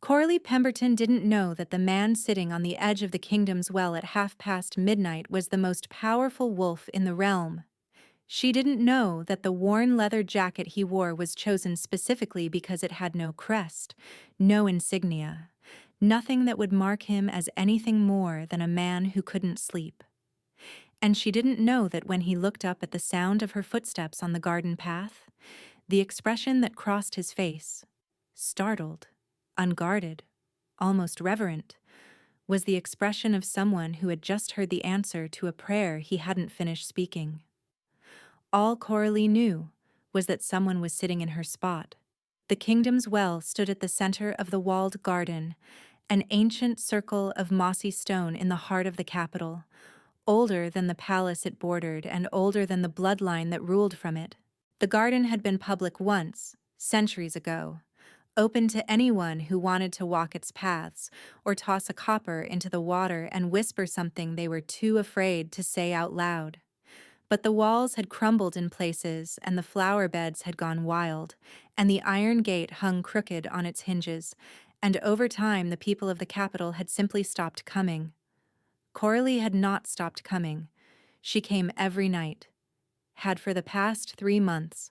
Coralie Pemberton didn't know that the man sitting on the edge of the kingdom's well at midnight was the most powerful wolf in the realm. She didn't know that the worn leather jacket he wore was chosen specifically because it had no crest, no insignia, nothing that would mark him as anything more than a man who couldn't sleep. And she didn't know that when he looked up at the sound of her footsteps on the garden path, the expression that crossed his face, startled, unguarded, almost reverent, was the expression of someone who had just heard the answer to a prayer he hadn't finished speaking. All Coralie knew was that someone was sitting in her spot. The kingdom's well stood at the center of the walled garden, an ancient circle of mossy stone in the heart of the capital, older than the palace it bordered and older than the bloodline that ruled from it. The garden had been public once, centuries ago, open to anyone who wanted to walk its paths or toss a copper into the water and whisper something they were too afraid to say out loud. But the walls had crumbled in places, and the flower beds had gone wild, and the iron gate hung crooked on its hinges, and over time the people of the capital had simply stopped coming. Coralie had not stopped coming. She came every night. Had for the past 3 months,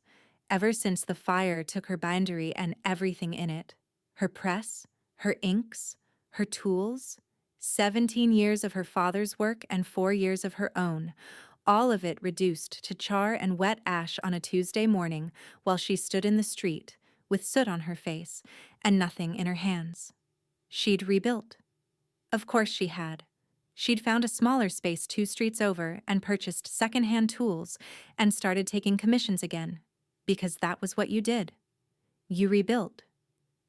ever since the fire took her bindery and everything in it. Her press, her inks, her tools, 17 years of her father's work and 4 years of her own, all of it reduced to char and wet ash on a Tuesday morning while she stood in the street, with soot on her face and nothing in her hands. She'd rebuilt. Of course she had. She'd found a smaller space 2 streets over and purchased second-hand tools and started taking commissions again, because that was what you did. You rebuilt.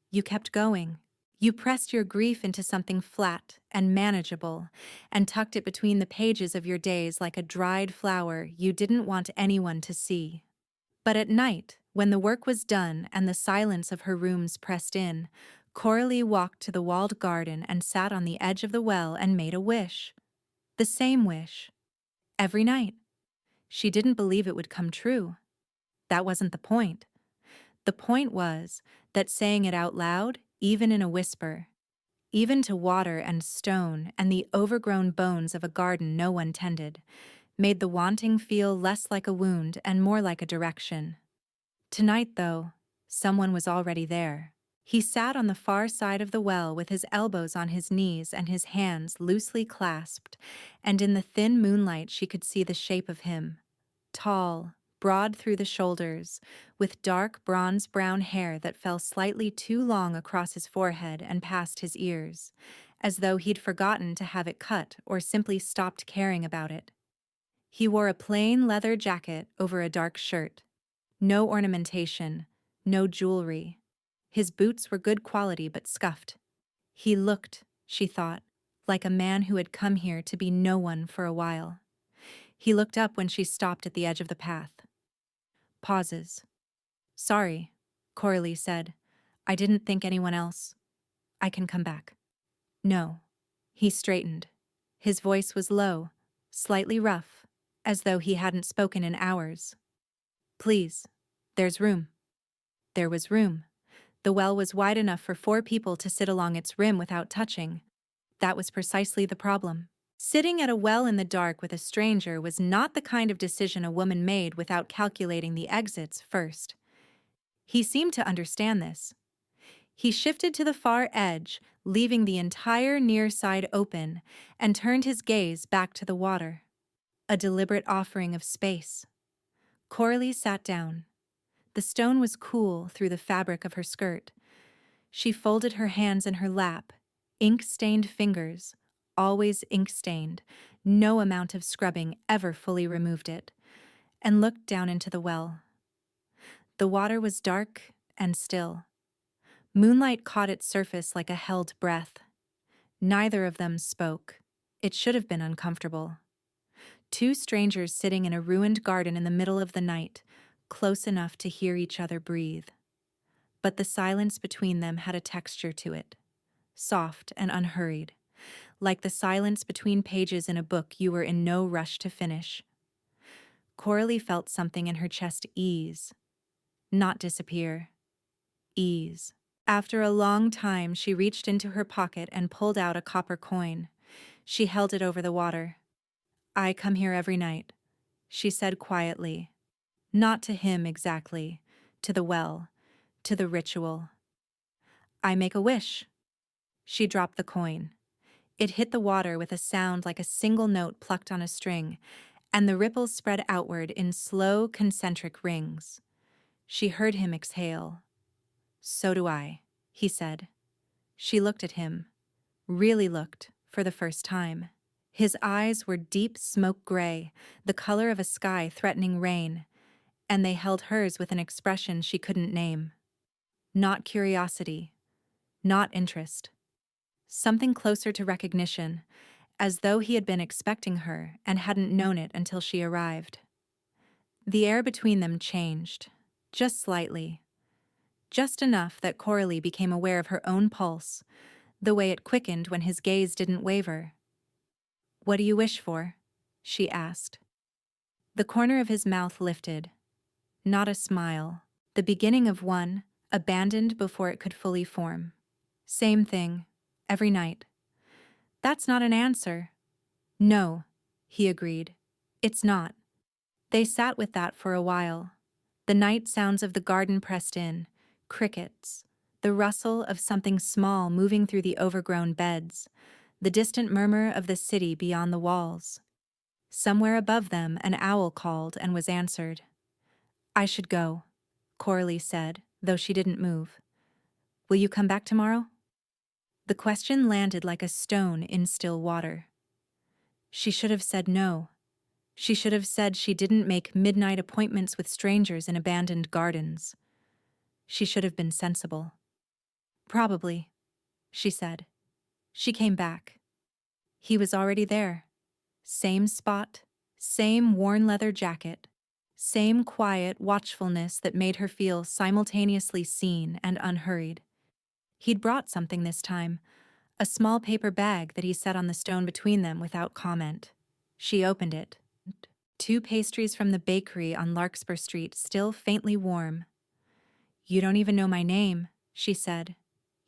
You kept going. You pressed your grief into something flat and manageable and tucked it between the pages of your days like a dried flower you didn't want anyone to see. But at night, when the work was done and the silence of her rooms pressed in, Coralie walked to the walled garden and sat on the edge of the well and made a wish. The same wish. Every night. She didn't believe it would come true. That wasn't the point. The point was that saying it out loud, even in a whisper, even to water and stone and the overgrown bones of a garden no one tended, made the wanting feel less like a wound and more like a direction. Tonight, though, someone was already there. He sat on the far side of the well with his elbows on his knees and his hands loosely clasped, and in the thin moonlight she could see the shape of him. Tall, broad through the shoulders, with dark bronze-brown hair that fell slightly too long across his forehead and past his ears, as though he'd forgotten to have it cut or simply stopped caring about it. He wore a plain leather jacket over a dark shirt. No ornamentation, no jewelry. His boots were good quality but scuffed. He looked, she thought, like a man who had come here to be no one for a while. He looked up when she stopped at the edge of the path. Pauses. "Sorry," Coralie said. "I didn't think anyone else. I can come back." "No." He straightened. His voice was low, slightly rough, as though he hadn't spoken in hours. "Please, there's room." There was room. The well was wide enough for 4 people to sit along its rim without touching. That was precisely the problem. Sitting at a well in the dark with a stranger was not the kind of decision a woman made without calculating the exits first. He seemed to understand this. He shifted to the far edge, leaving the entire near side open, and turned his gaze back to the water. A deliberate offering of space. Coralie sat down. The stone was cool through the fabric of her skirt. She folded her hands in her lap, ink-stained fingers, always ink-stained, no amount of scrubbing ever fully removed it, and looked down into the well. The water was dark and still. Moonlight caught its surface like a held breath. Neither of them spoke. It should have been uncomfortable. 2 strangers sitting in a ruined garden in the middle of the night, close enough to hear each other breathe. But the silence between them had a texture to it, soft and unhurried, like the silence between pages in a book you were in no rush to finish. Coralie felt something in her chest ease, not disappear, ease. After a long time, she reached into her pocket and pulled out a copper coin. She held it over the water. "I come here every night," she said quietly. Not to him exactly, to the well, to the ritual. "I make a wish." She dropped the coin. It hit the water with a sound like a single note plucked on a string, and the ripples spread outward in slow, concentric rings. She heard him exhale. "So do I," he said. She looked at him, really looked, for the first time. His eyes were deep smoke gray, the color of a sky threatening rain, and they held hers with an expression she couldn't name. Not curiosity, not interest. Something closer to recognition, as though he had been expecting her and hadn't known it until she arrived. The air between them changed, just slightly. Just enough that Coralie became aware of her own pulse, the way it quickened when his gaze didn't waver. "What do you wish for?" she asked. The corner of his mouth lifted. Not a smile, the beginning of one, abandoned before it could fully form. "Same thing, every night." "That's not an answer." "No," he agreed. "It's not." They sat with that for a while. The night sounds of the garden pressed in, crickets, the rustle of something small moving through the overgrown beds, the distant murmur of the city beyond the walls. Somewhere above them, an owl called and was answered. "I should go," Coralie said, though she didn't move. "Will you come back tomorrow?" The question landed like a stone in still water. She should have said no. She should have said she didn't make midnight appointments with strangers in abandoned gardens. She should have been sensible. "Probably," she said. She came back. He was already there. Same spot, same worn leather jacket, same quiet watchfulness that made her feel simultaneously seen and unhurried. He'd brought something this time, a small paper bag that he set on the stone between them without comment. She opened it. 2 pastries from the bakery on Larkspur Street, still faintly warm. "You don't even know my name," she said.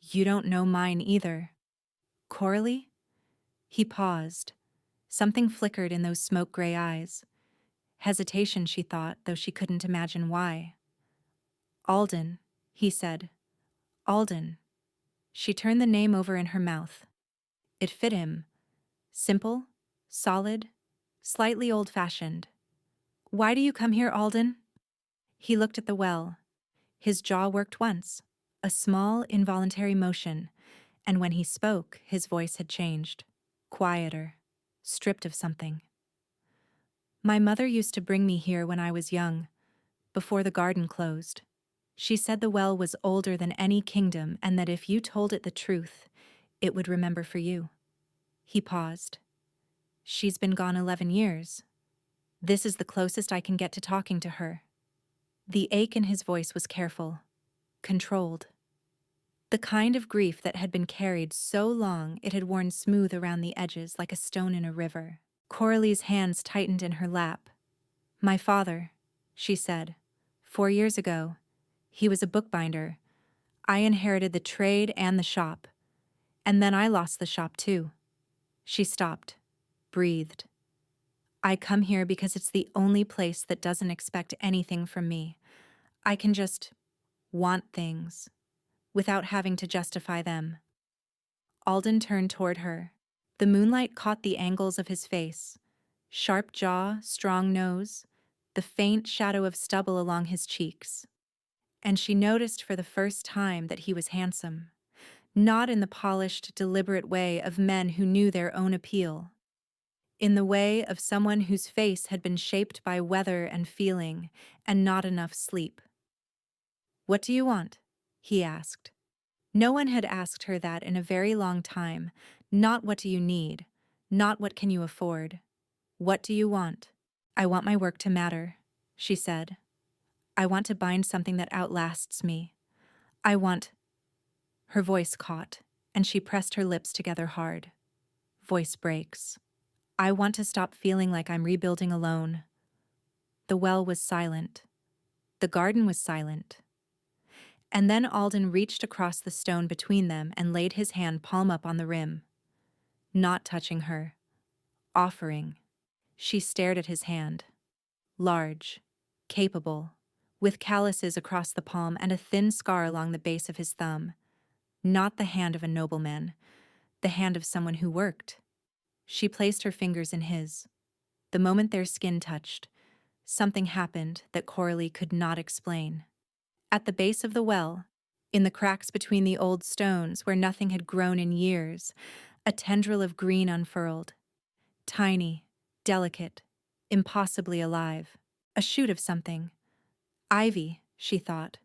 "You don't know mine either." "Coralie?" He paused. Something flickered in those smoke-gray eyes. Hesitation, she thought, though she couldn't imagine why. "Alden," he said. "Alden." She turned the name over in her mouth. It fit him. Simple, solid, slightly old-fashioned. "Why do you come here, Alden?" He looked at the well. His jaw worked once, a small, involuntary motion, and when he spoke, his voice had changed. Quieter, stripped of something. "My mother used to bring me here when I was young, before the garden closed. She said the well was older than any kingdom and that if you told it the truth, it would remember for you." He paused. "She's been gone 11 years. This is the closest I can get to talking to her." The ache in his voice was careful, controlled. The kind of grief that had been carried so long it had worn smooth around the edges like a stone in a river. Coralie's hands tightened in her lap. "My father," she said. 4 years ago. He was a bookbinder. I inherited the trade and the shop. And then I lost the shop too." She stopped, breathed. "I come here because it's the only place that doesn't expect anything from me. I can just want things, without having to justify them." Alden turned toward her. The moonlight caught the angles of his face. Sharp jaw, strong nose, the faint shadow of stubble along his cheeks. And she noticed for the first time that he was handsome. Not in the polished, deliberate way of men who knew their own appeal. In the way of someone whose face had been shaped by weather and feeling, and not enough sleep. "What do you want?" he asked. No one had asked her that in a very long time. Not what do you need, not what can you afford. What do you want? "I want my work to matter," she said. "I want to bind something that outlasts me. I want—" Her voice caught, and she pressed her lips together hard. Voice breaks. "I want to stop feeling like I'm rebuilding alone." The well was silent. The garden was silent. And then Alden reached across the stone between them and laid his hand palm up on the rim. Not touching her. Offering. She stared at his hand. Large. Capable. With calluses across the palm and a thin scar along the base of his thumb. Not the hand of a nobleman. The hand of someone who worked. She placed her fingers in his. The moment their skin touched, something happened that Coralie could not explain. At the base of the well, in the cracks between the old stones where nothing had grown in years, a tendril of green unfurled. Tiny, delicate, impossibly alive. A shoot of something. Ivy, she thought.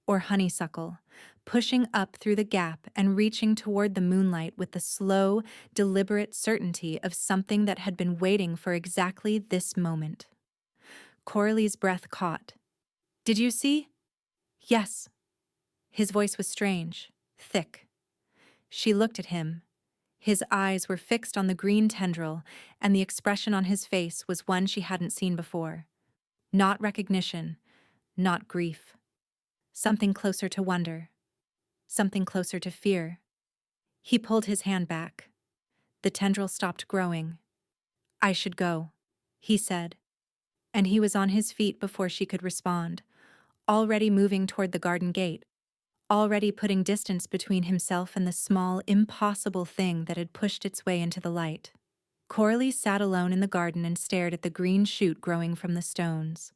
Or honeysuckle, pushing up through the gap and reaching toward the moonlight with the slow, deliberate certainty of something that had been waiting for exactly this moment. Coralie's breath caught. Did you see? Yes. His voice was strange, thick. She looked at him. His eyes were fixed on the green tendril, and the expression on his face was one she hadn't seen before. Not recognition, not grief. Something closer to wonder. Something closer to fear. He pulled his hand back. The tendril stopped growing. I should go, he said. And he was on his feet before she could respond, already moving toward the garden gate, already putting distance between himself and the small, impossible thing that had pushed its way into the light. Coralie sat alone in the garden and stared at the green shoot growing from the stones.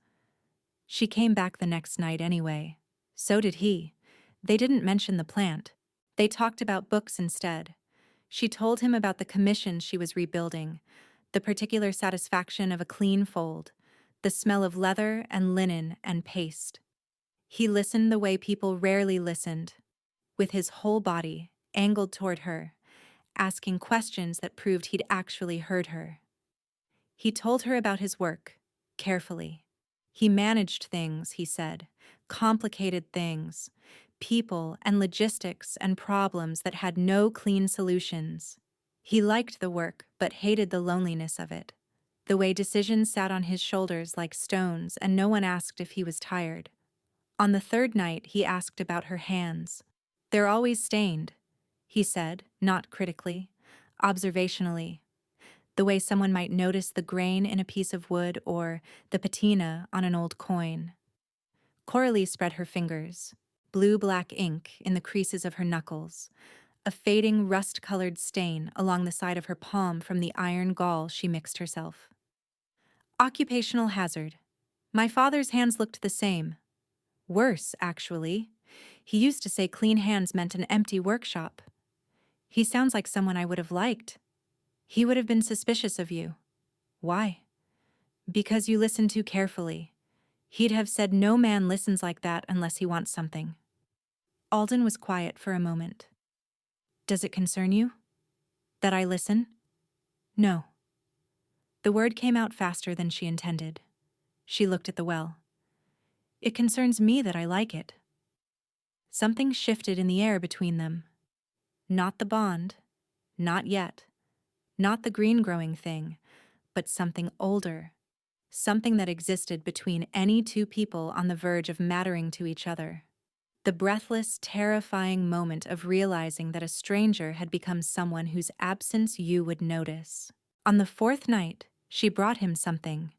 She came back the next night anyway. So did he. They didn't mention the plant. They talked about books instead. She told him about the commission she was rebuilding, the particular satisfaction of a clean fold, the smell of leather and linen and paste. He listened the way people rarely listened, with his whole body angled toward her, asking questions that proved he'd actually heard her. He told her about his work, carefully. He managed things, he said, complicated things, people and logistics and problems that had no clean solutions. He liked the work but hated the loneliness of it, the way decisions sat on his shoulders like stones and no one asked if he was tired. On the third night, he asked about her hands. They're always stained, he said, not critically, observationally, the way someone might notice the grain in a piece of wood or the patina on an old coin. Coralie spread her fingers, blue-black ink in the creases of her knuckles, a fading rust-colored stain along the side of her palm from the iron gall she mixed herself. Occupational hazard. My father's hands looked the same. Worse, actually. He used to say clean hands meant an empty workshop. He sounds like someone I would have liked. He would have been suspicious of you. Why? Because you listen too carefully. He'd have said no man listens like that unless he wants something. Alden was quiet for a moment. Does it concern you? That I listen? No. The word came out faster than she intended. She looked at the well. It concerns me that I like it. Something shifted in the air between them. Not the bond. Not yet. Not the green-growing thing, but something older. Something that existed between any two people on the verge of mattering to each other. The breathless, terrifying moment of realizing that a stranger had become someone whose absence you would notice. On the fourth night, she brought him something.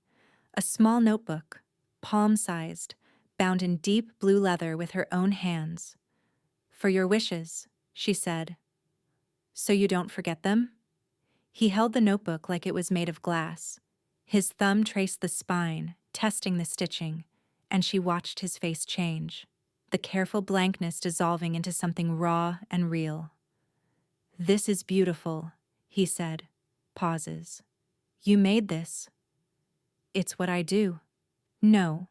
A small notebook, palm-sized, bound in deep blue leather with her own hands. For your wishes, she said. So you don't forget them? He held the notebook like it was made of glass. His thumb traced the spine, testing the stitching, and she watched his face change, the careful blankness dissolving into something raw and real. This is beautiful, he said, pauses. You made this. It's what I do. No.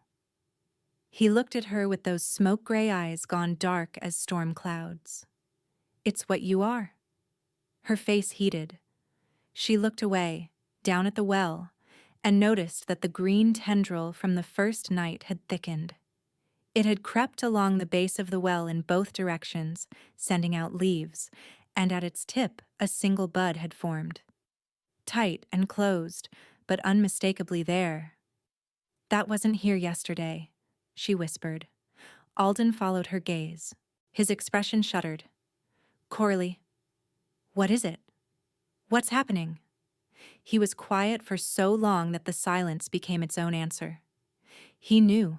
He looked at her with those smoke-gray eyes gone dark as storm clouds. It's what you are. Her face heated. She looked away, down at the well, and noticed that the green tendril from the first night had thickened. It had crept along the base of the well in both directions, sending out leaves, and at its tip a single bud had formed. Tight and closed, but unmistakably there. That wasn't here yesterday, she whispered. Alden followed her gaze. His expression shuddered. Coralie, what is it? What's happening? He was quiet for so long that the silence became its own answer. He knew.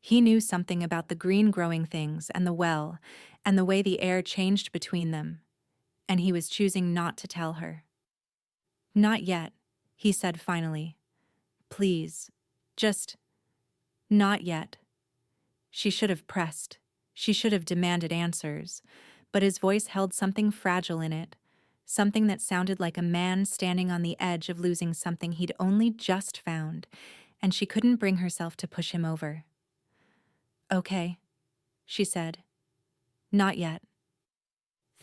He knew something about the green growing things and the well, and the way the air changed between them, and he was choosing not to tell her. Not yet, he said finally. Please, just not yet. She should have pressed. She should have demanded answers, but his voice held something fragile in it, something that sounded like a man standing on the edge of losing something he'd only just found, and she couldn't bring herself to push him over. Okay, she said. Not yet.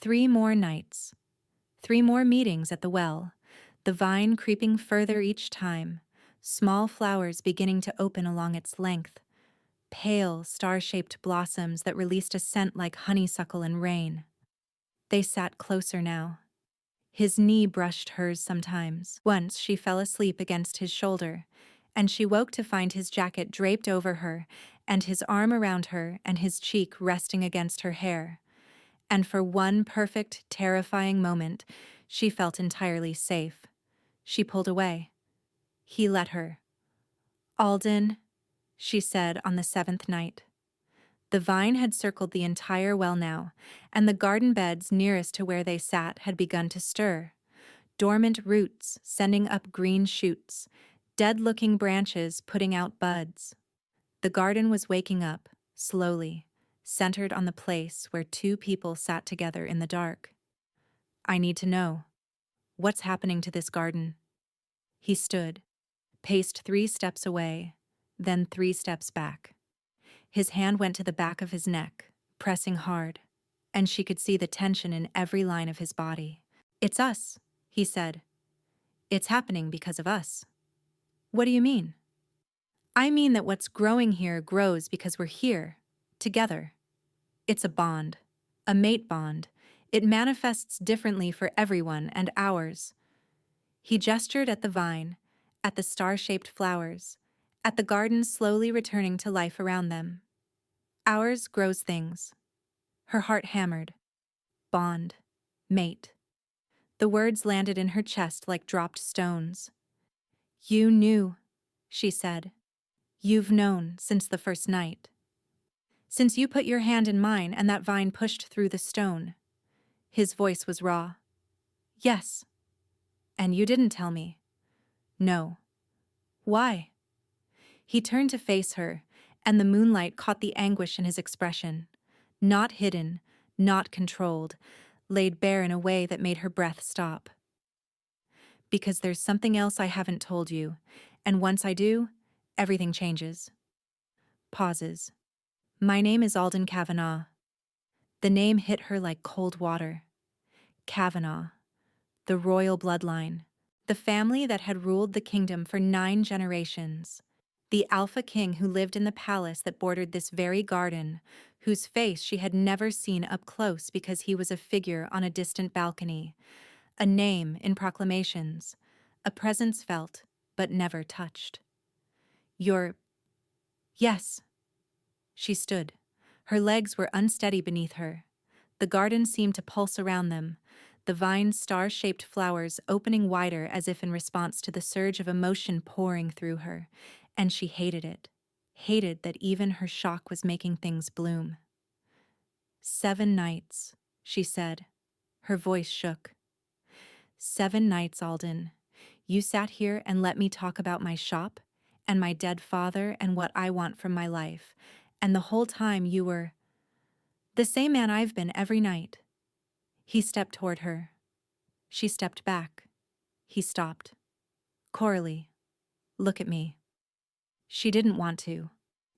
3 more nights. 3 more meetings at the well, the vine creeping further each time, small flowers beginning to open along its length, pale, star-shaped blossoms that released a scent like honeysuckle in rain. They sat closer now. His knee brushed hers sometimes. Once she fell asleep against his shoulder, and she woke to find his jacket draped over her, and his arm around her, and his cheek resting against her hair. And for one perfect, terrifying moment, she felt entirely safe. She pulled away. He let her. Alden, she said on the 7th night. The vine had circled the entire well now, and the garden beds nearest to where they sat had begun to stir. Dormant roots sending up green shoots, dead-looking branches putting out buds. The garden was waking up, slowly, centered on the place where 2 people sat together in the dark. I need to know. What's happening to this garden? He stood, paced 3 steps away, then 3 steps back. His hand went to the back of his neck, pressing hard, and she could see the tension in every line of his body. It's us, he said. It's happening because of us. What do you mean? I mean that what's growing here grows because we're here, together. It's a bond, a mate bond. It manifests differently for everyone and ours. He gestured at the vine, at the star-shaped flowers, at the garden slowly returning to life around them. Ours grows things. Her heart hammered. Bond. Mate. The words landed in her chest like dropped stones. You knew, she said. You've known since the first night. Since you put your hand in mine and that vine pushed through the stone. His voice was raw. Yes. And you didn't tell me. No. Why? He turned to face her, and the moonlight caught the anguish in his expression. Not hidden, not controlled, laid bare in a way that made her breath stop. Because there's something else I haven't told you, and once I do, everything changes. Pauses. My name is Alden Kavanaugh. The name hit her like cold water. Kavanaugh. The royal bloodline. The family that had ruled the kingdom for 9 generations. The Alpha King who lived in the palace that bordered this very garden, whose face she had never seen up close because he was a figure on a distant balcony. A name in proclamations. A presence felt, but never touched. Yes. She stood. Her legs were unsteady beneath her. The garden seemed to pulse around them, the vine's star-shaped flowers opening wider as if in response to the surge of emotion pouring through her, and she hated it, hated that even her shock was making things bloom. 7 nights, she said. Her voice shook. 7 nights, Alden. You sat here and let me talk about my shop, and my dead father and what I want from my life, and the whole time you were the same man I've been every night. He stepped toward her. She stepped back. He stopped. Coralie, look at me. She didn't want to.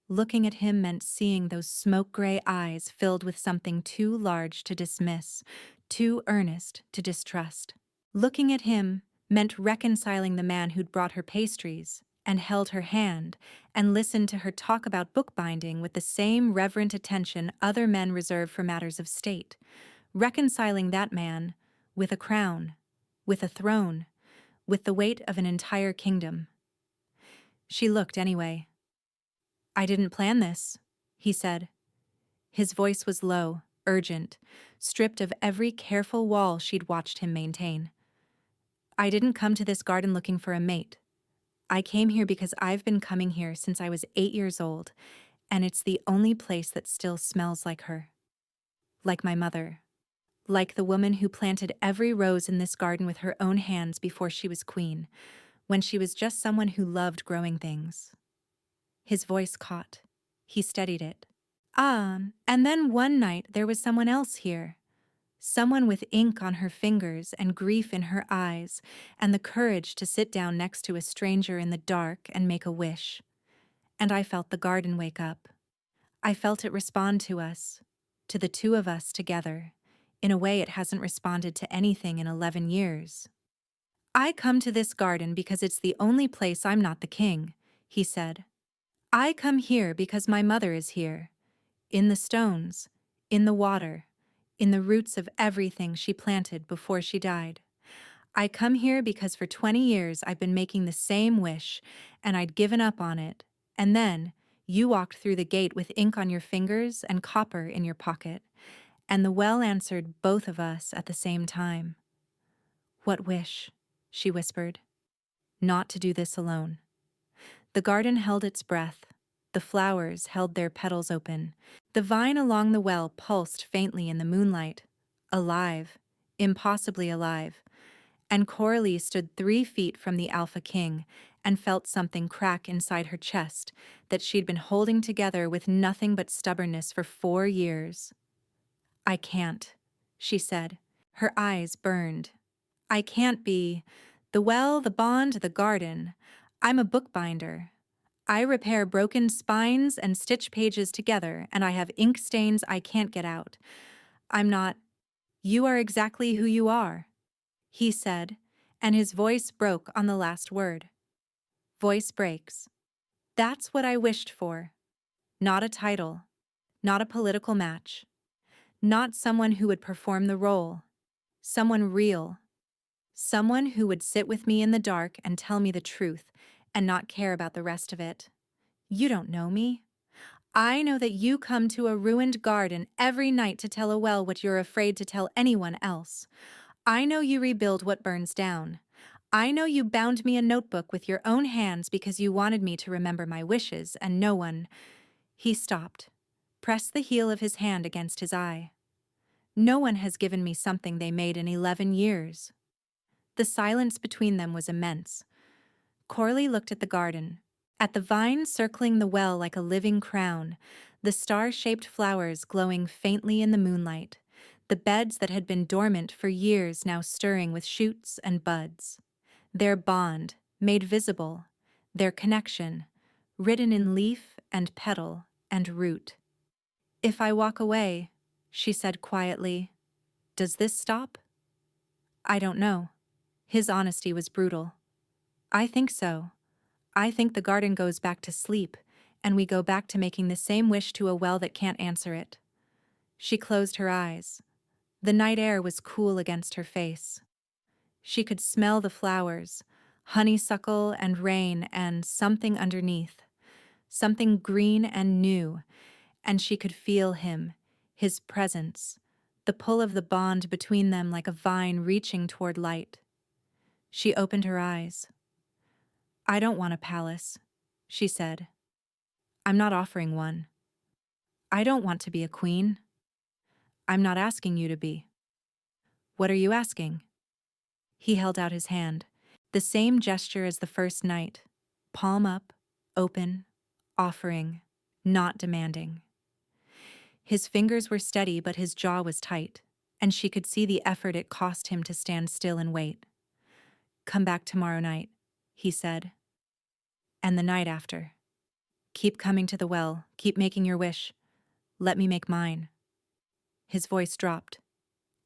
Looking at him meant seeing those smoke-gray eyes filled with something too large to dismiss, too earnest to distrust. Looking at him meant reconciling the man who'd brought her pastries and held her hand and listened to her talk about bookbinding with the same reverent attention other men reserve for matters of state. Reconciling that man with a crown, with a throne, with the weight of an entire kingdom. She looked anyway. I didn't plan this, he said. His voice was low, urgent, stripped of every careful wall she'd watched him maintain. I didn't come to this garden looking for a mate. I came here because I've been coming here since I was 8 years old, and it's the only place that still smells like her. Like my mother. Like the woman who planted every rose in this garden with her own hands before she was queen, when she was just someone who loved growing things. His voice caught. He steadied it. And then one night there was someone else here. Someone with ink on her fingers and grief in her eyes, and the courage to sit down next to a stranger in the dark and make a wish. And I felt the garden wake up. I felt it respond to us, to the two of us together, in a way it hasn't responded to anything in 11 years. I come to this garden because it's the only place I'm not the king, he said. I come here because my mother is here, in the stones, in the water, in the roots of everything she planted before she died. I come here because for 20 years I've been making the same wish, and I'd given up on it, and then you walked through the gate with ink on your fingers and copper in your pocket, and the well answered both of us at the same time. What wish? She whispered. Not to do this alone. The garden held its breath. The flowers held their petals open. The vine along the well pulsed faintly in the moonlight. Alive. Impossibly alive. And Coralie stood 3 feet from the Alpha King and felt something crack inside her chest that she'd been holding together with nothing but stubbornness for 4 years. I can't, she said. Her eyes burned. I can't be the well, the bond, the garden. I'm a bookbinder. I repair broken spines and stitch pages together, and I have ink stains I can't get out. I'm not. You are exactly who you are, he said, and his voice broke on the last word. Voice breaks. That's what I wished for. Not a title. Not a political match. Not someone who would perform the role. Someone real. Someone who would sit with me in the dark and tell me the truth and not care about the rest of it. You don't know me. I know that you come to a ruined garden every night to tell a well what you're afraid to tell anyone else. I know you rebuild what burns down. I know you bound me a notebook with your own hands because you wanted me to remember my wishes, and no one— He stopped, pressed the heel of his hand against his eye. No one has given me something they made in 11 years. The silence between them was immense. Coralie looked at the garden, at the vine circling the well like a living crown, the star-shaped flowers glowing faintly in the moonlight, the beds that had been dormant for years now stirring with shoots and buds. Their bond, made visible, their connection, written in leaf and petal and root. If I walk away, she said quietly, does this stop? I don't know. His honesty was brutal. I think so. I think the garden goes back to sleep, and we go back to making the same wish to a well that can't answer it. She closed her eyes. The night air was cool against her face. She could smell the flowers, honeysuckle and rain and something underneath, something green and new, and she could feel him, his presence, the pull of the bond between them like a vine reaching toward light. She opened her eyes. I don't want a palace, she said. I'm not offering one. I don't want to be a queen. I'm not asking you to be. What are you asking? He held out his hand, the same gesture as the first night, palm up, open, offering, not demanding. His fingers were steady, but his jaw was tight, and she could see the effort it cost him to stand still and wait. Come back tomorrow night, he said. And the night after. Keep coming to the well, keep making your wish. Let me make mine. His voice dropped.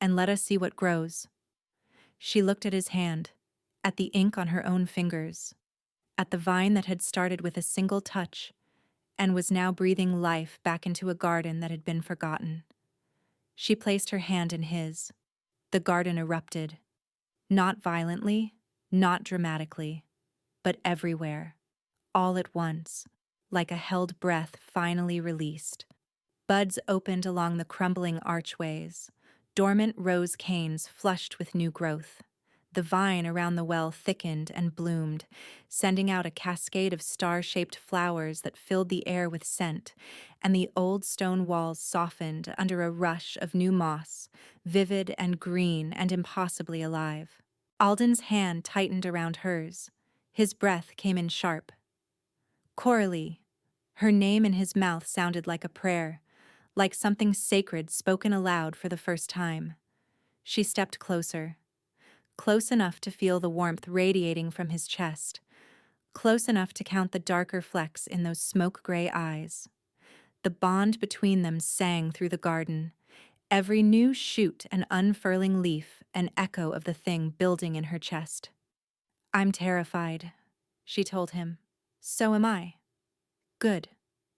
And let us see what grows. She looked at his hand, at the ink on her own fingers, at the vine that had started with a single touch and was now breathing life back into a garden that had been forgotten. She placed her hand in his. The garden erupted. Not violently, not dramatically, but everywhere, all at once, like a held breath finally released. Buds opened along the crumbling archways, dormant rose canes flushed with new growth. The vine around the well thickened and bloomed, sending out a cascade of star-shaped flowers that filled the air with scent, and the old stone walls softened under a rush of new moss, vivid and green and impossibly alive. Alden's hand tightened around hers. His breath came in sharp. Coralie. Her name in his mouth sounded like a prayer, like something sacred spoken aloud for the first time. She stepped closer. Close enough to feel the warmth radiating from his chest, close enough to count the darker flecks in those smoke-gray eyes. The bond between them sang through the garden, every new shoot and unfurling leaf an echo of the thing building in her chest. "I'm terrified," she told him. "So am I." "Good."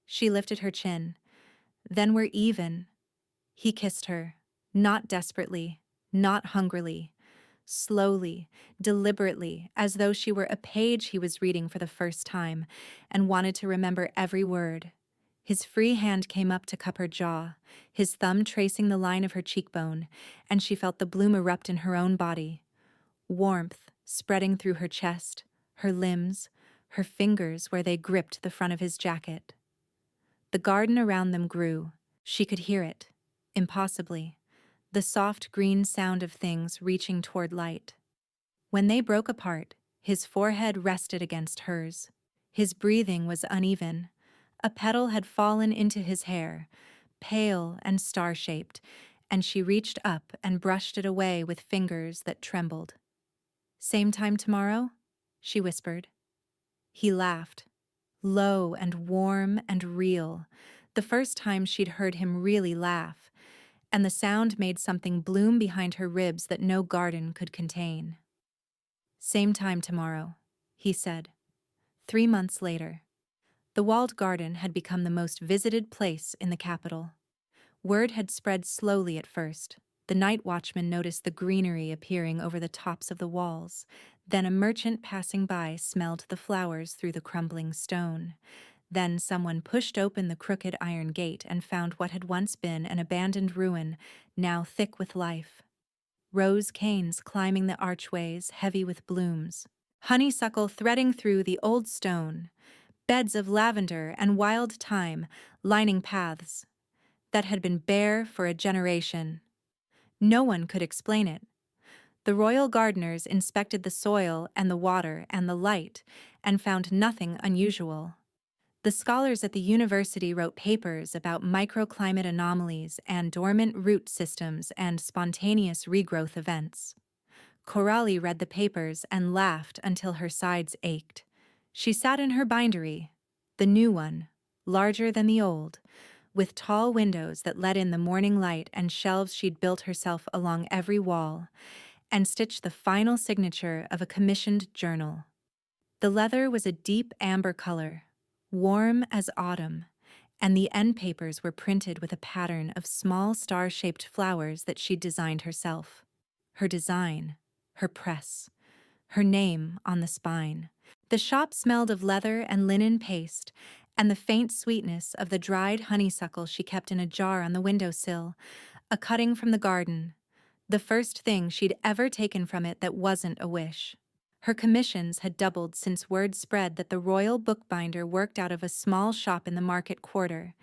She lifted her chin. "Then we're even." He kissed her, not desperately, not hungrily, slowly, deliberately, as though she were a page he was reading for the first time and wanted to remember every word. His free hand came up to cup her jaw, his thumb tracing the line of her cheekbone, and she felt the bloom erupt in her own body. Warmth spreading through her chest, her limbs, her fingers where they gripped the front of his jacket. The garden around them grew. She could hear it, impossibly, the soft green sound of things reaching toward light. When they broke apart, his forehead rested against hers. His breathing was uneven. A petal had fallen into his hair, pale and star-shaped, and she reached up and brushed it away with fingers that trembled. "Same time tomorrow?" she whispered. He laughed, low and warm and real, the first time she'd heard him really laugh, and the sound made something bloom behind her ribs that no garden could contain. "Same time tomorrow," he said. 3 months later. The walled garden had become the most visited place in the capital. Word had spread slowly at first. The night watchman noticed the greenery appearing over the tops of the walls. Then a merchant passing by smelled the flowers through the crumbling stone. Then someone pushed open the crooked iron gate and found what had once been an abandoned ruin, now thick with life. Rose canes climbing the archways, heavy with blooms. Honeysuckle threading through the old stone. Beds of lavender and wild thyme lining paths that had been bare for a generation. No one could explain it. The royal gardeners inspected the soil and the water and the light and found nothing unusual. The scholars at the university wrote papers about microclimate anomalies and dormant root systems and spontaneous regrowth events. Coralie read the papers and laughed until her sides ached. She sat in her bindery, the new one, larger than the old, with tall windows that let in the morning light and shelves she'd built herself along every wall, and stitched the final signature of a commissioned journal. The leather was a deep amber color, warm as autumn, and the end papers were printed with a pattern of small star-shaped flowers that she'd designed herself. Her design, her press, her name on the spine. The shop smelled of leather and linen paste, and the faint sweetness of the dried honeysuckle she kept in a jar on the windowsill, a cutting from the garden, the first thing she'd ever taken from it that wasn't a wish. Her commissions had doubled since word spread that the royal bookbinder worked out of a small shop in the market quarter,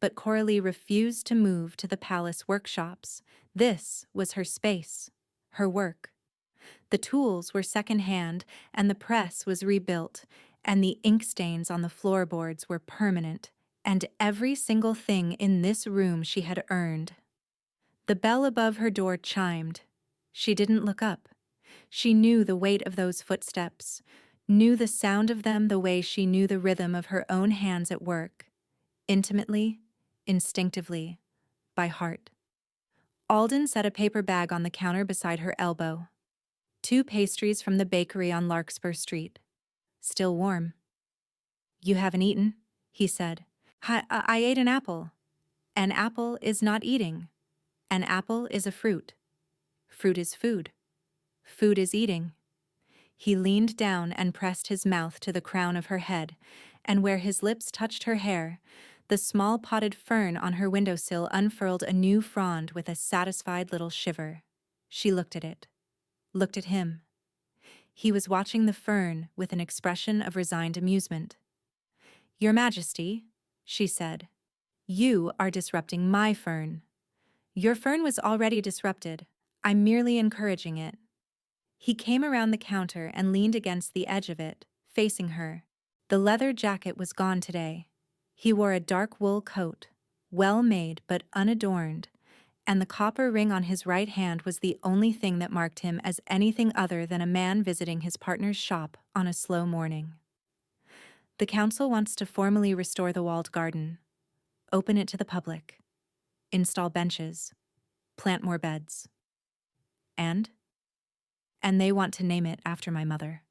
but Coralie refused to move to the palace workshops. This was her space, her work. The tools were second-hand, and the press was rebuilt, and the ink stains on the floorboards were permanent, and every single thing in this room she had earned. The bell above her door chimed. She didn't look up. She knew the weight of those footsteps, knew the sound of them the way she knew the rhythm of her own hands at work, intimately, instinctively, by heart. Alden set a paper bag on the counter beside her elbow. 2 pastries from the bakery on Larkspur Street. Still warm. "You haven't eaten," he said. I ate an apple." "An apple is not eating. An apple is a fruit. Fruit is food. Food is eating." He leaned down and pressed his mouth to the crown of her head, and where his lips touched her hair, The small potted fern on her windowsill unfurled a new frond with a satisfied little shiver. She looked at it. Looked at him. He was watching the fern with an expression of resigned amusement. "Your Majesty," she said, "you are disrupting my fern. Your fern was already disrupted. I'm merely encouraging it." He came around the counter and leaned against the edge of it, facing her. The leather jacket was gone today. He wore a dark wool coat, well made but unadorned, and the copper ring on his right hand was the only thing that marked him as anything other than a man visiting his partner's shop on a slow morning. "The council wants to formally restore the walled garden, open it to the public, install benches, plant more beds. And they want to name it after my mother."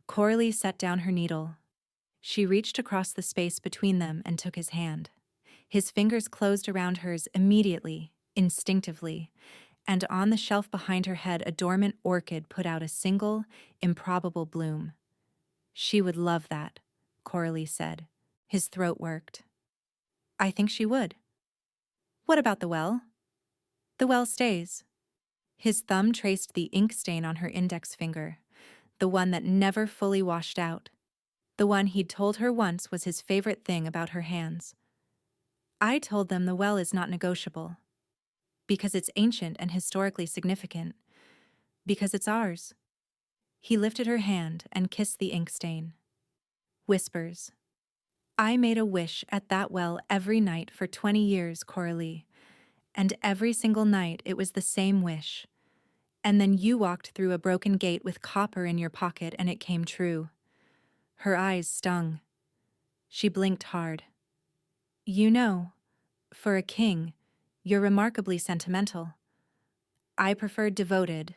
Coralie set down her needle. She reached across the space between them and took his hand. His fingers closed around hers immediately, instinctively, and on the shelf behind her head a dormant orchid put out a single, improbable bloom. "She would love that," Coralie said. His throat worked. "I think she would." "What about the well?" "The well stays." His thumb traced the ink stain on her index finger, the one that never fully washed out, the one he'd told her once was his favorite thing about her hands. "I told them the well is not negotiable. Because it's ancient and historically significant. Because it's ours." He lifted her hand and kissed the ink stain. Whispers. "I made a wish at that well every night for 20 years, Coralie. And every single night it was the same wish. And then you walked through a broken gate with copper in your pocket and it came true." Her eyes stung. She blinked hard. "You know, for a king, you're remarkably sentimental. I prefer devoted.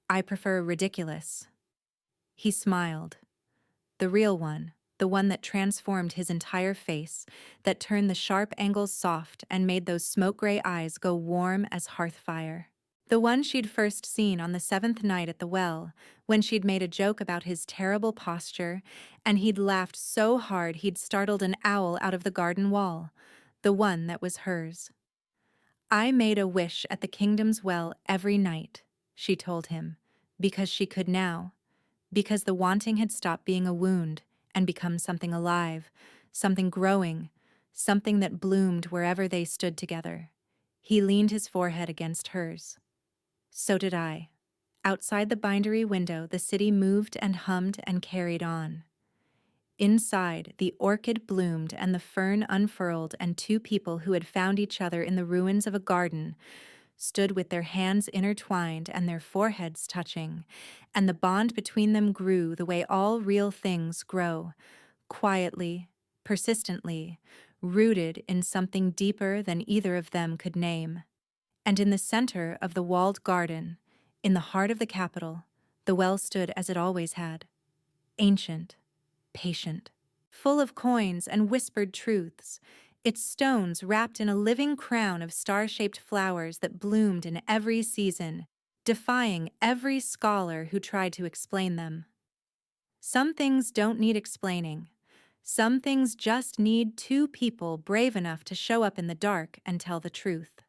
I prefer ridiculous." He smiled. The real one, the one that transformed his entire face, that turned the sharp angles soft and made those smoke-gray eyes go warm as hearth fire. The one she'd first seen on the 7th night at the well, when she'd made a joke about his terrible posture, and he'd laughed so hard he'd startled an owl out of the garden wall. The one that was hers. "I made a wish at the kingdom's well every night," she told him, because she could now. Because the wanting had stopped being a wound and become something alive, something growing, something that bloomed wherever they stood together. He leaned his forehead against hers. "So did I." Outside the bindery window, the city moved and hummed and carried on. Inside, the orchid bloomed and the fern unfurled, and two people who had found each other in the ruins of a garden stood with their hands intertwined and their foreheads touching, and the bond between them grew the way all real things grow, quietly, persistently, rooted in something deeper than either of them could name. And in the center of the walled garden, in the heart of the capital, the well stood as it always had, ancient, patient, full of coins and whispered truths, its stones wrapped in a living crown of star-shaped flowers that bloomed in every season, defying every scholar who tried to explain them. Some things don't need explaining. Some things just need two people brave enough to show up in the dark and tell the truth.